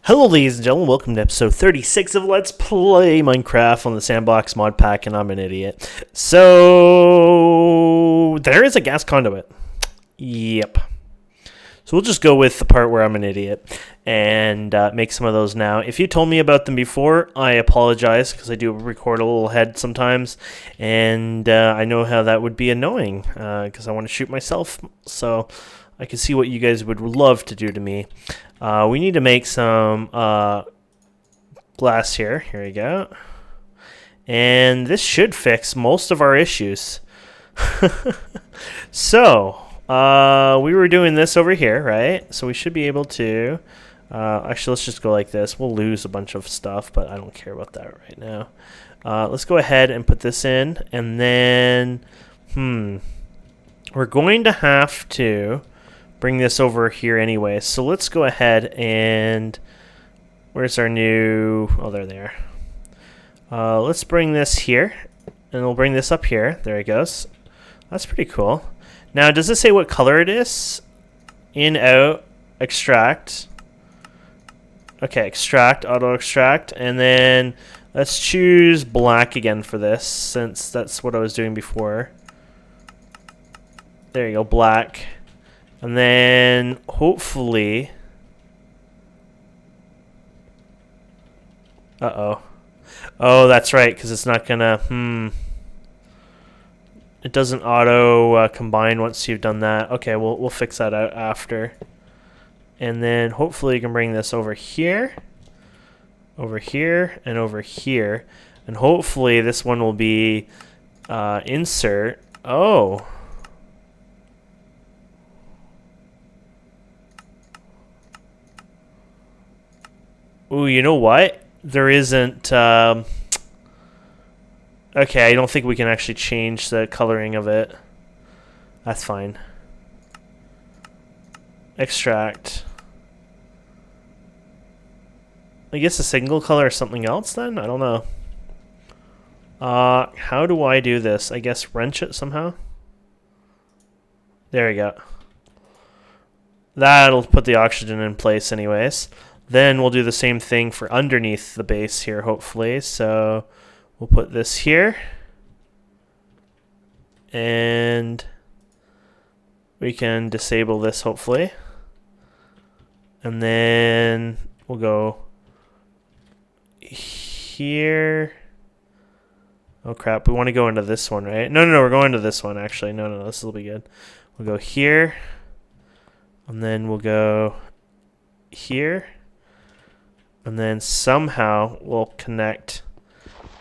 Hello ladies and gentlemen, welcome to episode 36 of Let's Play Minecraft on the Sandbox Modpack, and I'm an idiot. So, there is a gas conduit. Yep. So we'll just go with the part where I'm an idiot and make some of those now. If you told me about them before, I apologize because I do record a little ahead sometimes, and I know how that would be annoying because I want to shoot myself, so I can see what you guys would love to do to me. We need to make some glass here. Here we go. And this should fix most of our issues. So, we were doing this over here, right? So we should be able to... actually, let's just go like this. We'll lose a bunch of stuff, but I don't care about that right now. Let's go ahead and put this in. And then... we're going to have to... bring this over here anyway. So let's go ahead and... where's our new... oh, there they are. Let's bring this here. And we'll bring this up here. There it goes. That's pretty cool. Now, does it say what color it is? In, out, extract. Okay, extract, auto extract. And then let's choose black again for this, since that's what I was doing before. There you go, black. And then, hopefully... uh-oh. Oh, that's right, because it's not gonna... It doesn't auto combine once you've done that. Okay, we'll fix that out after. And then, hopefully you can bring this over here. Over here, and over here. And hopefully this one will be... insert. Oh... ooh, you know what? There isn't... okay, I don't think we can actually change the coloring of it. That's fine. Extract. I guess a single color or something else then? I don't know. How do I do this? I guess wrench it somehow? There we go. That'll put the oxygen in place anyways. Then we'll do the same thing for underneath the base here, hopefully. So we'll put this here. And we can disable this, hopefully. And then we'll go here. Oh, crap. We want to go into this one, right? No, we're going to this one, actually. No, this will be good. We'll go here. And then we'll go here. And then somehow we'll connect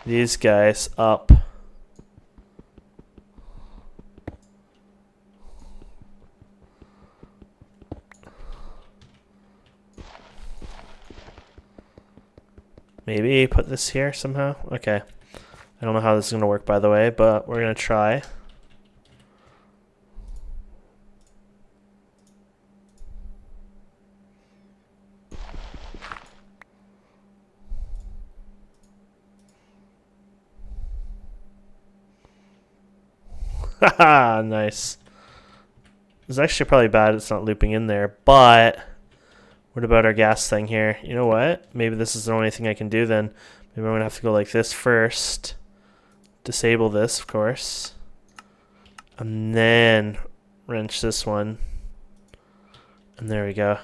these guys up. Maybe put this here somehow. Okay. I don't know how this is going to work, by the way, but we're going to try. Haha, nice. It's actually probably bad it's not looping in there, but what about our gas thing here? You know what? Maybe this is the only thing I can do then. Maybe I'm going to have to go like this first. Disable this, of course. And then wrench this one. And there we go.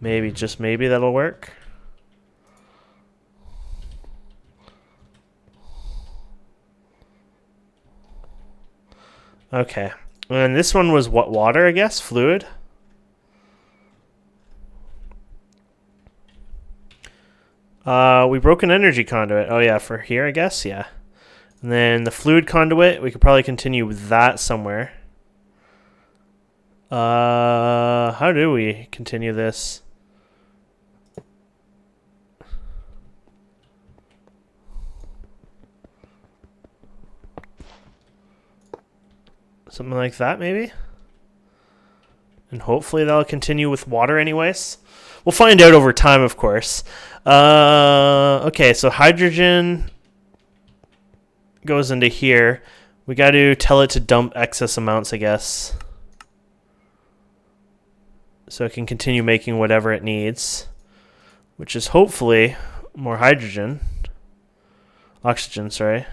Maybe, just maybe that'll work. Okay, and this one was what, water, I guess? Fluid? We broke an energy conduit. Oh yeah, for here, I guess, yeah. And then the fluid conduit, we could probably continue with that somewhere. How do we continue this? Something like that, maybe? And hopefully that'll continue with water anyways. We'll find out over time, of course. Okay, so hydrogen goes into here. We got to tell it to dump excess amounts, I guess. so it can continue making whatever it needs. which is hopefully more oxygen, sorry.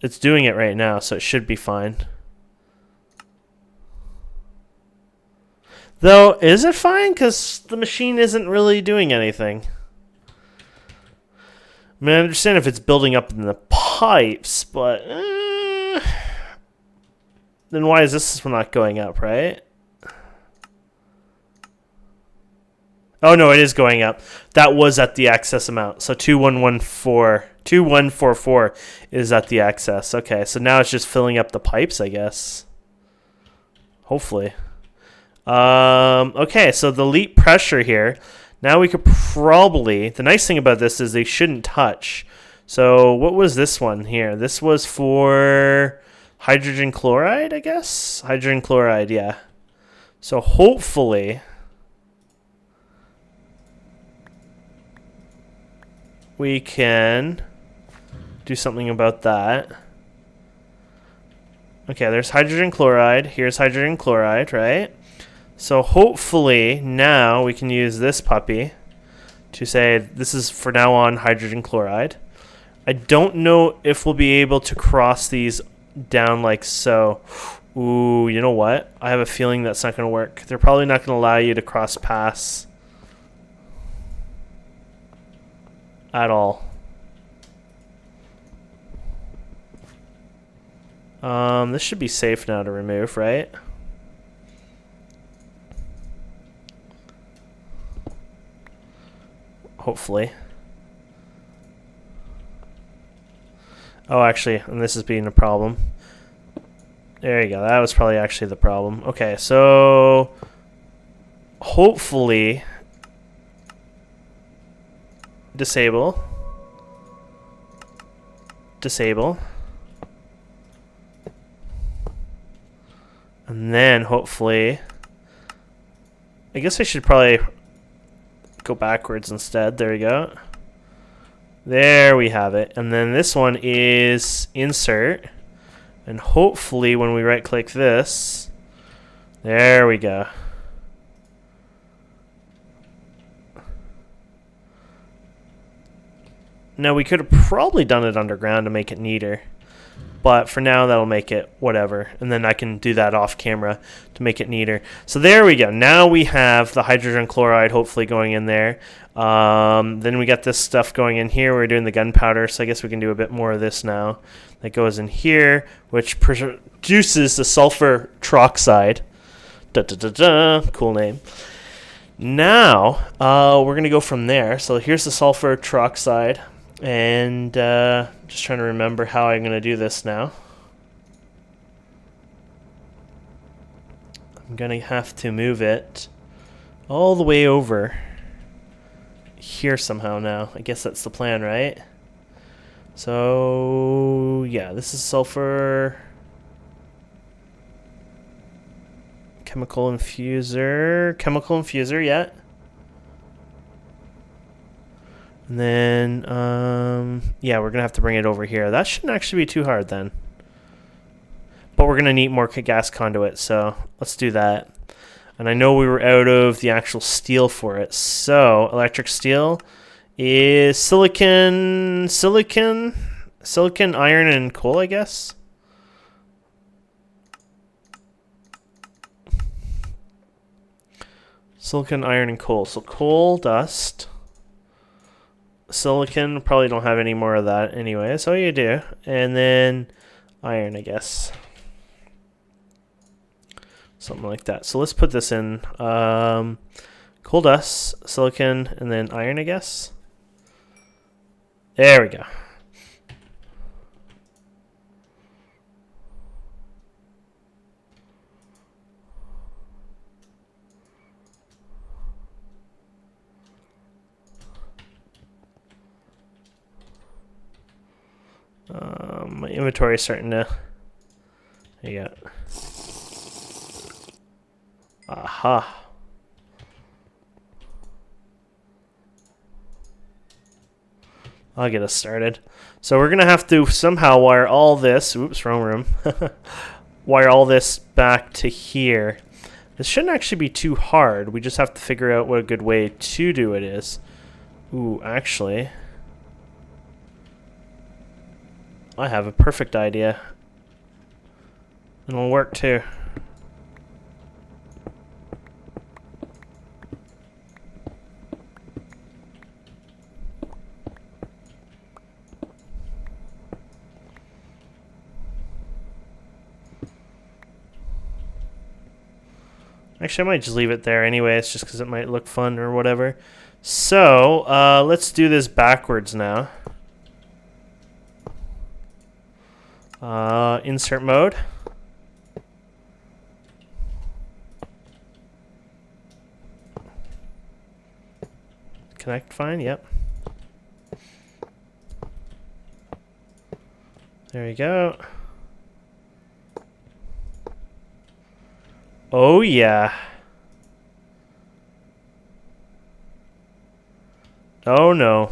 It's doing it right now, so it should be fine. Though, is it fine? Because the machine isn't really doing anything. I mean, I understand if it's building up in the pipes, but then why is this not going up, right? Oh, no, it is going up. That was at the excess amount. So 2144 is at the excess. Okay, so now it's just filling up the pipes, I guess. Hopefully. Okay, so the leak pressure here. Now we could probably... The nice thing about this is they shouldn't touch. So what was this one here? This was for hydrogen chloride, I guess? Hydrogen chloride, yeah. So hopefully... we can do something about that. Okay, there's hydrogen chloride. Here's hydrogen chloride, right? So hopefully now we can use this puppy to say this is for now on hydrogen chloride. I don't know if we'll be able to cross these down like so. Ooh, you know what? I have a feeling that's not going to work. They're probably not going to allow you to cross pass at all. This should be safe now to remove, right? Hopefully. Oh, actually, and this is being a problem. There you go. That was probably actually the problem. Okay, so hopefully disable. And then hopefully, I guess I should probably go backwards instead. There we go. There we have it. And then this one is insert. And hopefully when we right click this, there we go. Now we could have probably done it underground to make it neater. But for now, that'll make it whatever. And then I can do that off camera to make it neater. So there we go. Now we have the hydrogen chloride hopefully going in there. Then we got this stuff going in here. We're doing the gunpowder, so I guess we can do a bit more of this now. That goes in here, which produces the sulfur trioxide. Cool name. Now, we're going to go from there. So here's the sulfur trioxide. And just trying to remember how I'm going to do this now. I'm going to have to move it all the way over here somehow now. I guess that's the plan, right? So, yeah, this is sulfur chemical infuser, yeah. And then, yeah, we're going to have to bring it over here. That shouldn't actually be too hard then. But we're going to need more gas conduit, so let's do that. And I know we were out of the actual steel for it. So, electric steel is silicon, iron, and coal, I guess. Silicon, iron, and coal. So, coal, dust. Silicon, probably don't have any more of that anyway, so you do. And then iron, I guess. Something like that. So let's put this in. Coal dust, silicon, and then iron, I guess. There we go. My inventory is starting to... There you go. Aha. I'll get us started. So we're going to have to somehow wire all this... Oops, wrong room. wire all this back to here. This shouldn't actually be too hard. We just have to figure out what a good way to do it is. Ooh, actually, I have a perfect idea. It'll work too. Actually, I might just leave it there anyways, just because it might look fun or whatever. So, let's do this backwards now. Insert mode. Connect fine, yep. There you go. Oh yeah. Oh no.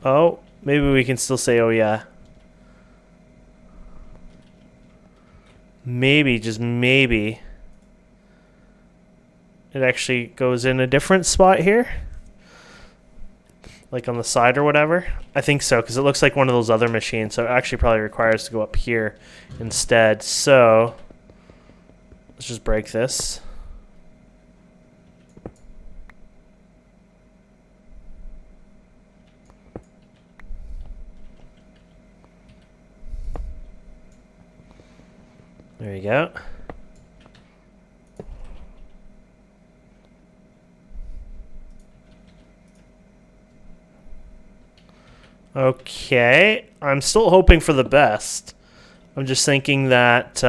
Oh, maybe we can still say oh yeah. Maybe, just maybe, it actually goes in a different spot here. Like on the side or whatever. I think so, because it looks like one of those other machines, so it actually probably requires to go up here instead. So let's just break this. There you go. Okay, I'm still hoping for the best. I'm just thinking that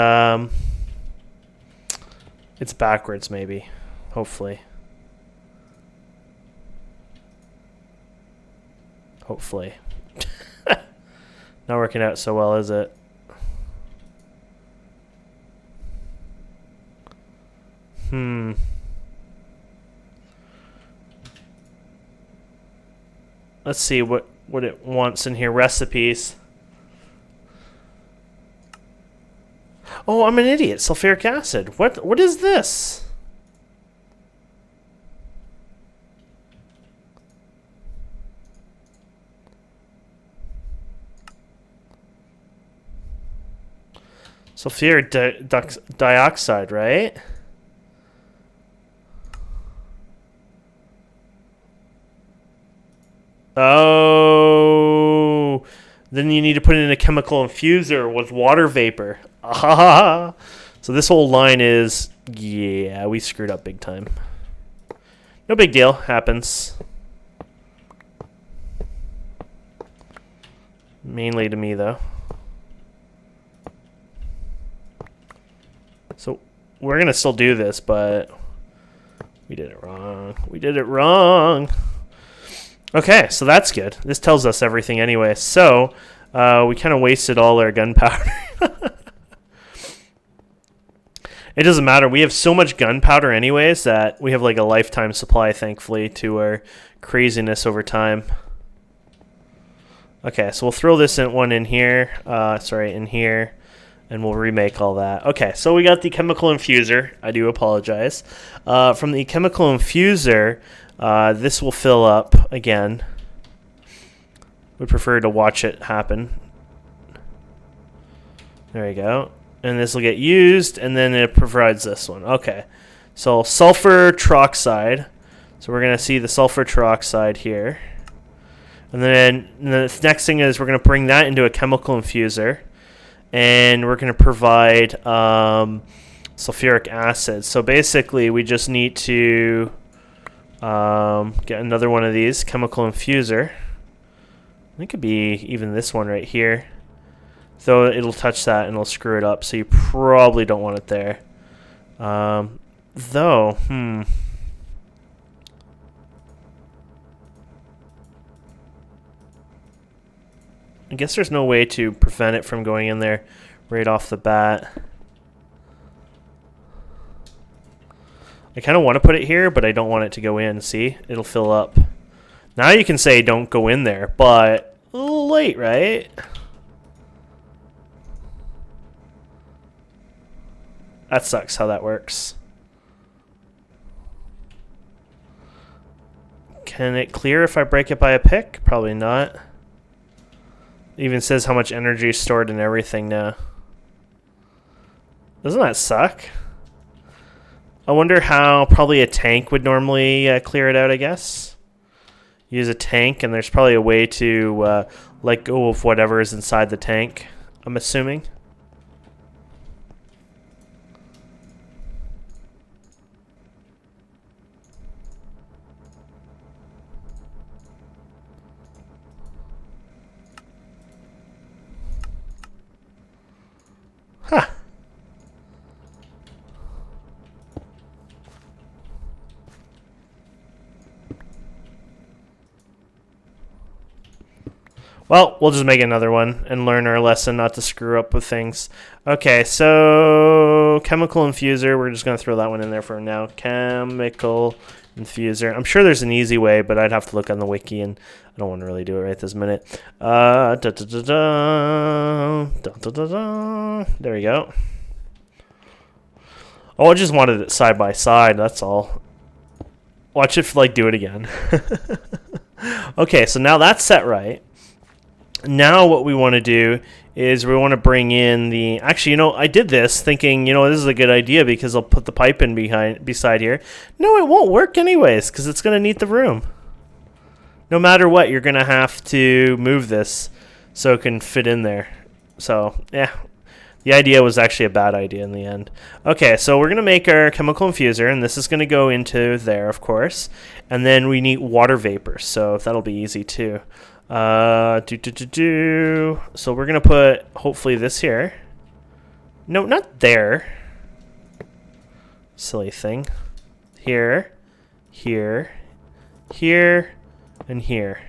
it's backwards, maybe. Hopefully. Hopefully. Not working out so well, is it? Let's see what it wants in here. Recipes. Oh, I'm an idiot. Sulfuric acid. What is this? Sulfuric dioxide, right? Oh, then you need to put it in a chemical infuser with water vapor. Ah, so this whole line is, yeah, we screwed up big time. No big deal, happens. Mainly to me, though. So we're going to still do this, but we did it wrong. We did it wrong. Okay, so that's good. This tells us everything anyway. So we kind of wasted all our gunpowder. It doesn't matter. We have so much gunpowder anyways that we have like a lifetime supply, thankfully, to our craziness over time. Okay, so we'll throw this one in here. In here. And we'll remake all that. Okay, so we got the chemical infuser. I do apologize. From the chemical infuser, this will fill up again. Would prefer to watch it happen. There you go. And this will get used, and then it provides this one. Okay, so sulfur trioxide. So we're going to see the sulfur trioxide here. And then the next thing is we're going to bring that into a chemical infuser. And we're going to provide sulfuric acid. So basically, we just need to get another one of these, chemical infuser. It could be even this one right here. Though it'll touch that and it'll screw it up, so you probably don't want it there. I guess there's no way to prevent it from going in there right off the bat. I kind of want to put it here, but I don't want it to go in. See? It'll fill up. Now you can say don't go in there, but a little late, right? That sucks how that works. Can it clear if I break it by a pick? Probably not. It even says how much energy is stored and everything now. Doesn't that suck? I wonder how probably a tank would normally clear it out, I guess. Use a tank, and there's probably a way to let go of whatever is inside the tank, I'm assuming. Huh. Well, we'll just make another one and learn our lesson not to screw up with things. Okay, so chemical infuser, we're just going to throw that one in there for now. Chemical infuser. I'm sure there's an easy way, but I'd have to look on the wiki, and I don't want to really do it right this minute. There we go. Oh, I just wanted it side by side, that's all. Watch it, like, do it again. Okay, so now that's set right. Now what we want to do is we want to bring in the... Actually, you know, I did this thinking, you know, this is a good idea because I'll put the pipe in beside here. No, it won't work anyways because it's going to need the room. No matter what, you're going to have to move this so it can fit in there. So, yeah. The idea was actually a bad idea in the end. Okay, so we're going to make our chemical infuser, and this is going to go into there, of course. And then we need water vapor, so that'll be easy too. So we're going to put, hopefully, this here. No, not there. Silly thing. Here, here, here, and here.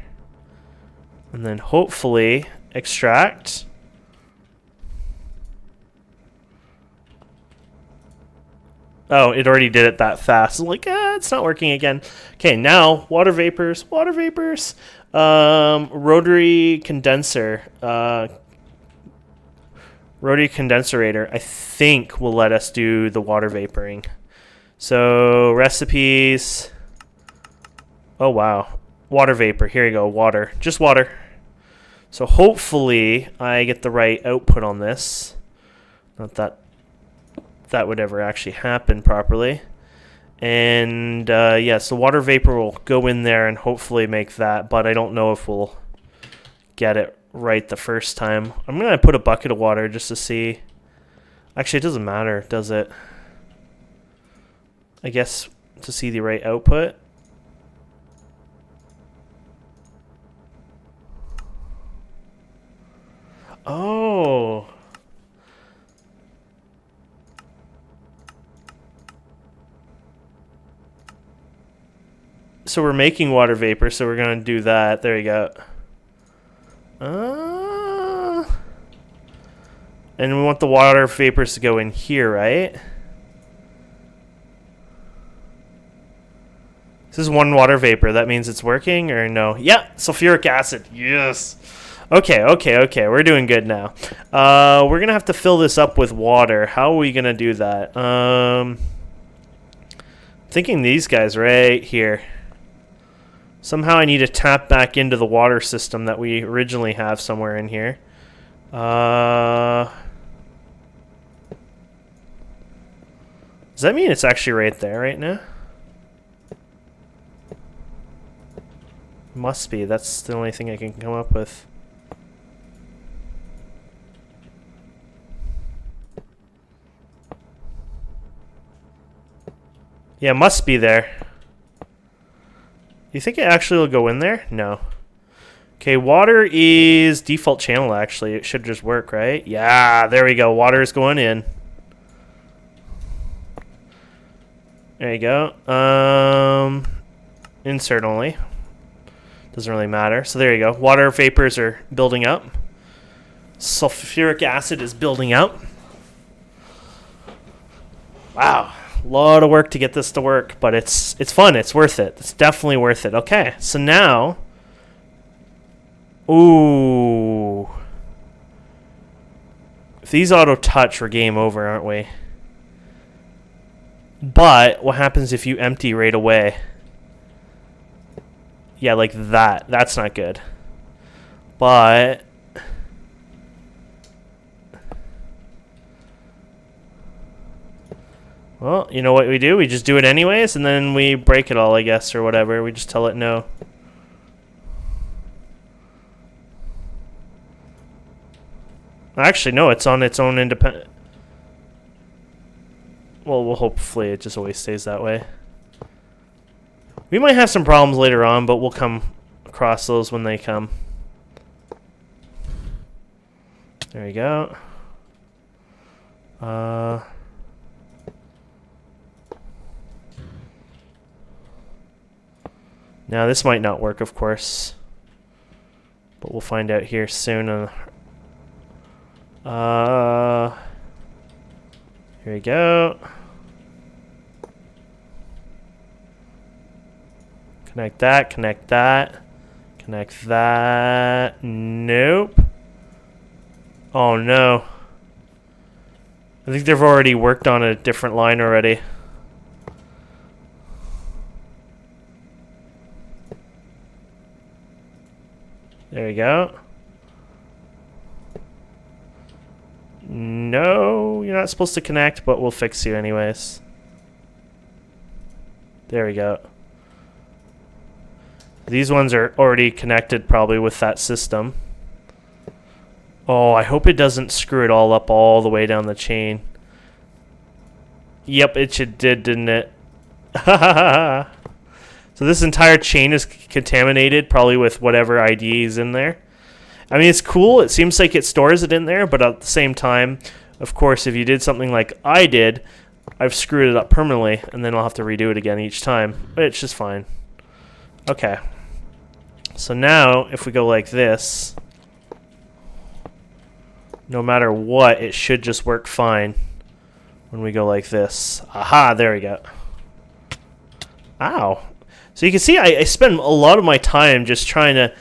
And then hopefully extract. Oh, it already did it that fast. I'm like, it's not working again. Okay, now water vapors. Rotary condenser. Rotary condenserator, I think, will let us do the water vaporing. So recipes. Oh wow, water vapor. Here you go, water. Just water. So hopefully I get the right output on this. Not that that would ever actually happen properly. And yeah, so water vapor will go in there and hopefully make that, but I don't know if we'll get it right the first time. I'm going to put a bucket of water just to see. Actually, it doesn't matter, does it? I guess to see the right output. Oh. So we're making water vapor, so we're going to do that. There you go. And we want the water vapors to go in here, right? This is one water vapor. That means it's working, or no? Yeah, sulfuric acid. Yes. Okay. We're doing good now. We're going to have to fill this up with water. How are we going to do that? Thinking these guys right here. Somehow I need to tap back into the water system that we originally have somewhere in here. Does that mean it's actually right there right now? Must be. That's the only thing I can come up with. Yeah, must be there. You think it actually will go in there? No. Okay, water is default channel, actually. It should just work, right? Yeah, there we go. Water is going in. There you go. Insert only. Doesn't really matter. So there you go. Water vapors are building up. Sulfuric acid is building up. Wow. A lot of work to get this to work, but it's fun. It's worth it. It's definitely worth it. Okay, so now... Ooh. If these auto-touch, we're game over, aren't we? But what happens if you empty right away? Yeah, like that. That's not good. But... Well, you know what we do? We just do it anyways, and then we break it all, I guess, or whatever. We just tell it no. Actually, no, it's on its own independent... Well, hopefully it just always stays that way. We might have some problems later on, but we'll come across those when they come. There we go. Now, this might not work, of course. But we'll find out here soon. Here we go. Connect that, connect that. Connect that. Nope. Oh, no. I think they've already worked on a different line already. There we go. No, you're not supposed to connect, but we'll fix you anyways. There we go. These ones are already connected probably with that system. Oh, I hope it doesn't screw it all up all the way down the chain. Yep, it did, didn't it? So this entire chain is contaminated, probably with whatever ID is in there. I mean, it's cool. It seems like it stores it in there, but at the same time, of course, if you did something like I did, I've screwed it up permanently, and then I'll have to redo it again each time. But it's just fine. Okay. So now, if we go like this, no matter what, it should just work fine when we go like this. Aha, there we go. Ow. So you can see I spend a lot of my time just trying to,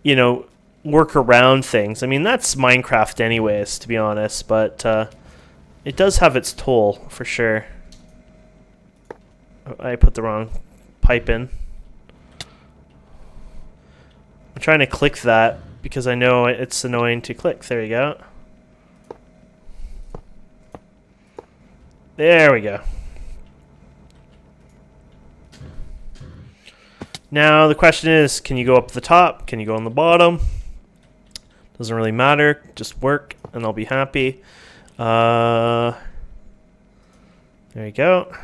you know, work around things. I mean, that's Minecraft anyways, to be honest, but it does have its toll, for sure. I put the wrong pipe in. I'm trying to click that because I know it's annoying to click. There you go. There we go. Now the question is, can you go up the top? Can you go on the bottom? Doesn't really matter. Just work and I'll be happy. There you go.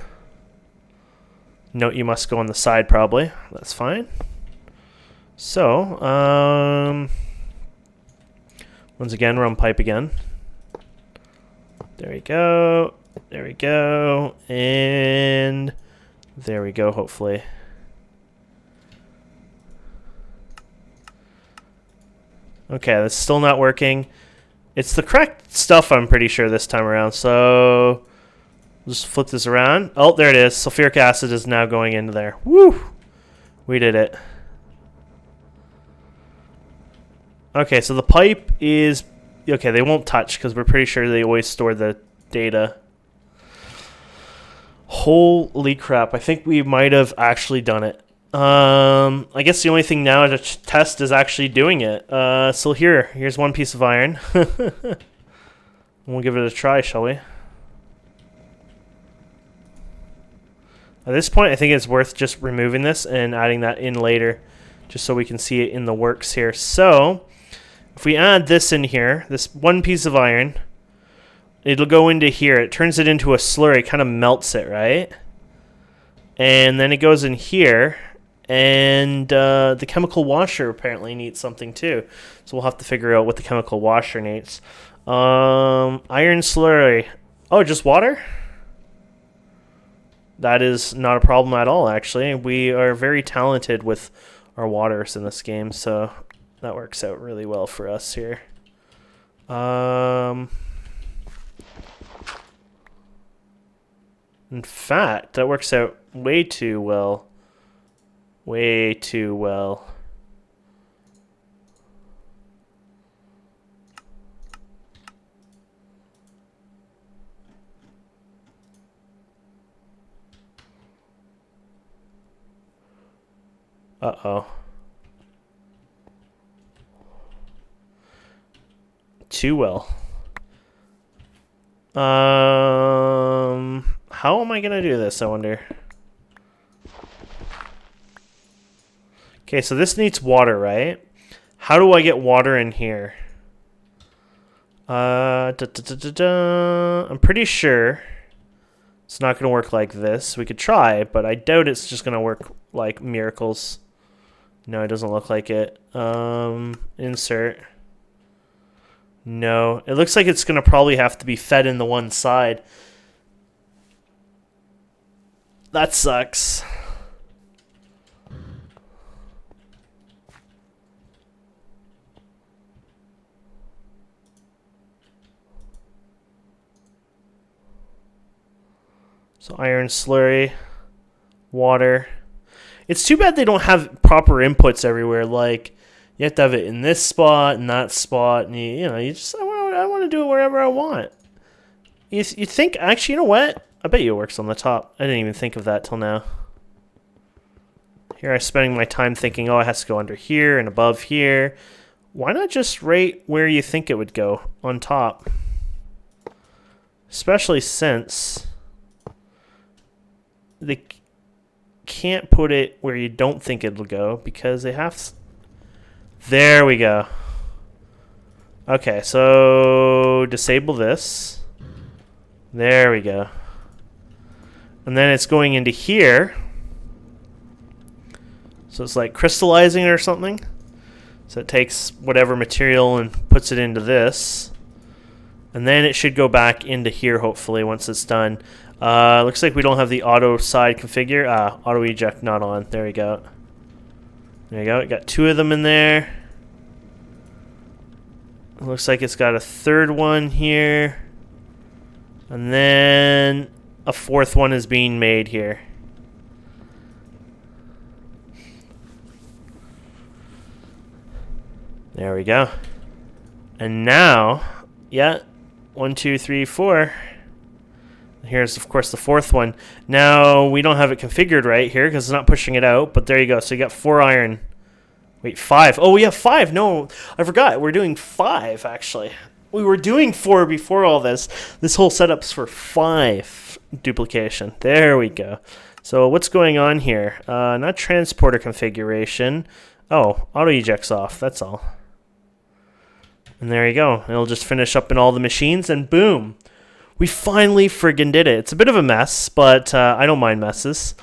Note you must go on the side probably. That's fine. So, once again, run pipe again. There we go. There we go. And there we go, hopefully. Okay, that's still not working. It's the correct stuff, I'm pretty sure, this time around. So, just flip this around. Oh, there it is. Sulfuric acid is now going into there. Woo! We did it. Okay, so the pipe is... Okay, they won't touch because we're pretty sure they always store the data. Holy crap, I think we might have actually done it. I guess the only thing now to test is actually doing it. So here's one piece of iron. We'll give it a try, shall we? At this point, I think it's worth just removing this and adding that in later, just so we can see it in the works here. So, if we add this in here, this one piece of iron, it'll go into here. It turns it into a slurry, kind of melts it, right? And then it goes in here. And the chemical washer apparently needs something too. So we'll have to figure out what the chemical washer needs. Iron slurry. Oh, just water? That is not a problem at all, actually. We are very talented with our waters in this game, so that works out really well for us here. In fact, that works out way too well. Way too well. Uh-oh. Too well. How am I gonna do this, I wonder? Okay, so this needs water, right? How do I get water in here? I'm pretty sure it's not gonna work like this. We could try, but I doubt it's just gonna work like miracles. No, it doesn't look like it. Insert. No, it looks like it's going to probably have to be fed in the one side. That sucks. So iron slurry, water. It's too bad they don't have proper inputs everywhere. Like, you have to have it in this spot and that spot, and you just I want to do it wherever I want. You think actually, you know what? I bet you it works on the top. I didn't even think of that till now. Here I'm spending my time thinking, oh, it has to go under here and above here. Why not just right where you think it would go on top? Especially since they can't put it where you don't think it'll go because they have to. There we go. Okay, so disable this. There we go. And then it's going into here. So it's like crystallizing or something. So it takes whatever material and puts it into this. And then it should go back into here, hopefully, once it's done. Looks like we don't have the auto side configure. Auto eject not on. There we go. There you go. It got 2 of them in there. It looks like it's got a 3rd one here. And then a 4th one is being made here. There we go. And now, yeah, 1, 2, 3, 4. Here's, of course, the 4th one. Now, we don't have it configured right here because it's not pushing it out, but there you go. So you got 4 iron. Wait, 5. Oh, we have 5. No, I forgot. We're doing 5, actually. We were doing 4 before all this. This whole setup's for 5 duplication. There we go. So what's going on here? Not transporter configuration. Oh, auto eject's off. That's all. And there you go. It'll just finish up in all the machines, and boom. We finally friggin' did it. It's a bit of a mess, but I don't mind messes.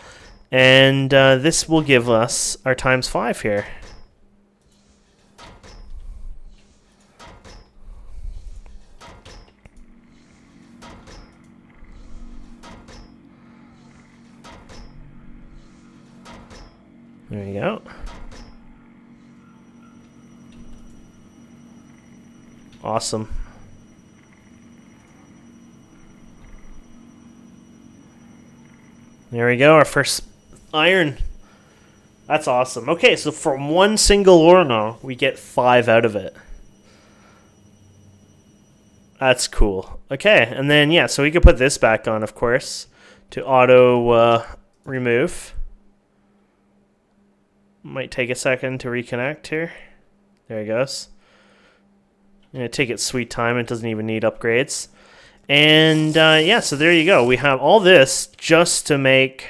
And this will give us our times 5 here. There you go. Awesome. There we go, our first iron. That's awesome. Okay, so from one single ore now, we get 5 out of it. That's cool. Okay, and then, yeah, so we could put this back on, of course, to auto remove. Might take a second to reconnect here. There it goes. Gonna take its sweet time. It doesn't even need upgrades. And yeah, so there you go. We have all this just to make.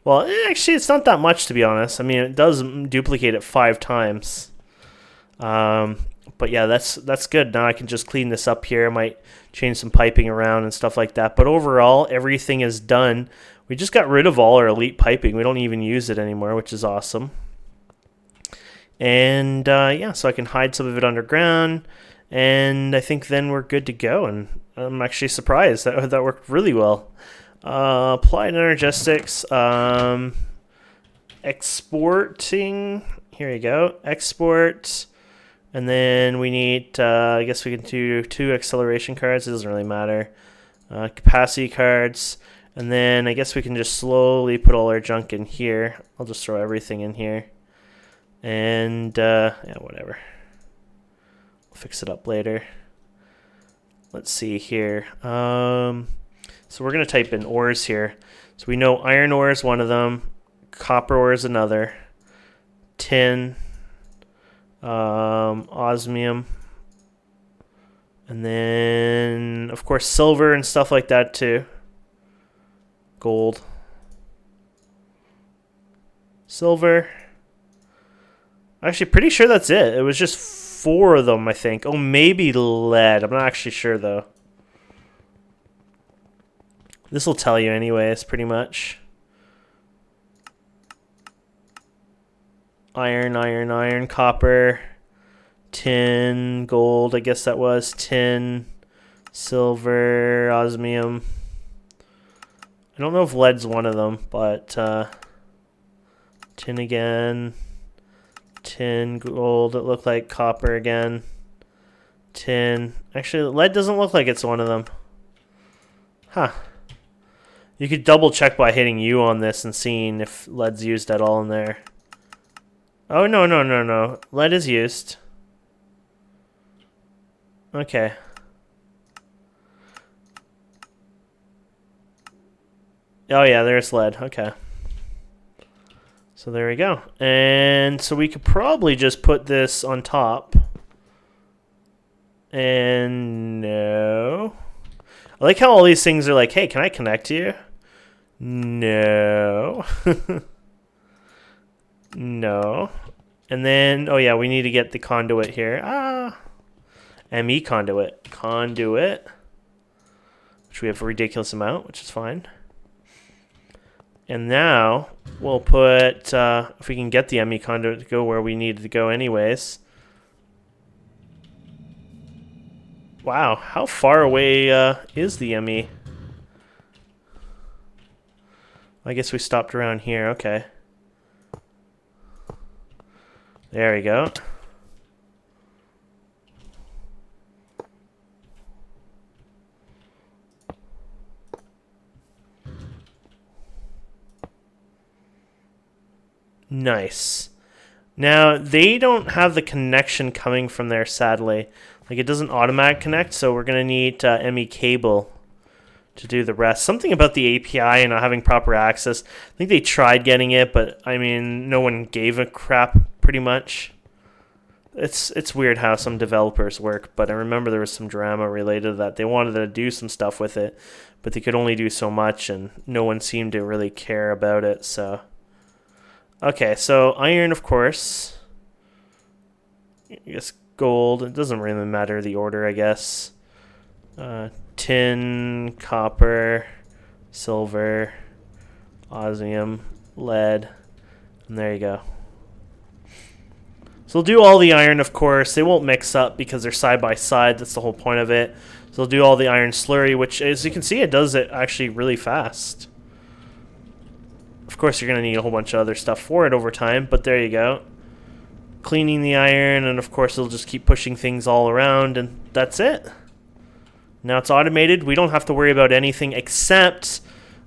Well, actually, it's not that much to be honest. I mean, it does duplicate it 5 times. But yeah, that's good. Now I can just clean this up here. I might change some piping around and stuff like that. But overall, everything is done. We just got rid of all our elite piping. We don't even use it anymore, which is awesome. And yeah, so I can hide some of it underground. And I think then we're good to go. And I'm actually surprised that worked really well. Applied energetics. Exporting. Here you go. Export. And then we need, I guess we can do 2 acceleration cards. It doesn't really matter. Capacity cards. And then I guess we can just slowly put all our junk in here. I'll just throw everything in here. And, yeah, whatever. We'll fix it up later. Let's see here. So we're going to type in ores here. So we know iron ore is one of them. Copper ore is another. Tin. Osmium. And then, of course, silver and stuff like that too. Gold. Silver. Actually, pretty sure that's it. It was just 4 of them, I think. Oh, maybe lead. I'm not actually sure, though. This will tell you anyways, pretty much. Iron, copper, tin, gold, I guess that was. Tin, silver, osmium. I don't know if lead's one of them, but tin again. Tin, gold, it looked like copper again. Tin. Actually, lead doesn't look like it's one of them. Huh. You could double check by hitting U on this and seeing if lead's used at all in there. Oh, no. Lead is used. Okay. Oh, yeah, there's lead. Okay. So there we go. And so we could probably just put this on top. And no. I like how all these things are like, hey, can I connect to you? No. No. And then, oh yeah, we need to get the conduit here. ME conduit. Conduit. Which we have a ridiculous amount, which is fine. And now we'll put, if we can get the ME conduit to go where we need it to go anyways. Wow, how far away is the ME? I guess we stopped around here, okay. There we go. Nice. Now, they don't have the connection coming from there, sadly. Like, it doesn't automatic connect, so we're going to need ME cable to do the rest. Something about the API and not having proper access. I think they tried getting it, but, I mean, no one gave a crap, pretty much. It's weird how some developers work, but I remember there was some drama related to that. They wanted to do some stuff with it, but they could only do so much, and no one seemed to really care about it, so... Okay, so iron, of course. I guess gold. It doesn't really matter the order, I guess. Tin, copper, silver, osmium, lead. And there you go. So we'll do all the iron, of course. They won't mix up because they're side by side. That's the whole point of it. So we'll do all the iron slurry, which, as you can see, it does it actually really fast. Of course, you're going to need a whole bunch of other stuff for it over time, but there you go. Cleaning the iron, and of course, it'll just keep pushing things all around, and that's it. Now it's automated. We don't have to worry about anything except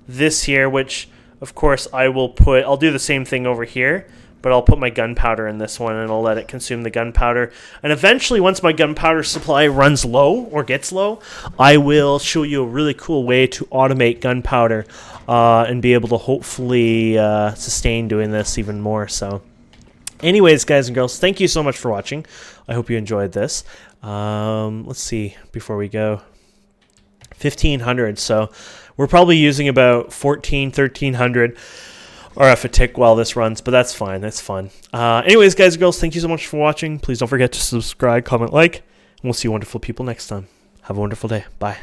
this here, which, of course, I'll do the same thing over here, but I'll put my gunpowder in this one, and I'll let it consume the gunpowder. And eventually, once my gunpowder supply runs low, or gets low, I will show you a really cool way to automate gunpowder and be able to hopefully sustain doing this even more. So, anyways, guys and girls, thank you so much for watching. I hope you enjoyed this. Let's see, before we go. 1,500, so we're probably using about 1,300 RF a tick while this runs, but that's fine. That's fun. Anyways, guys and girls, thank you so much for watching. Please don't forget to subscribe, comment, like, and we'll see wonderful people next time. Have a wonderful day. Bye.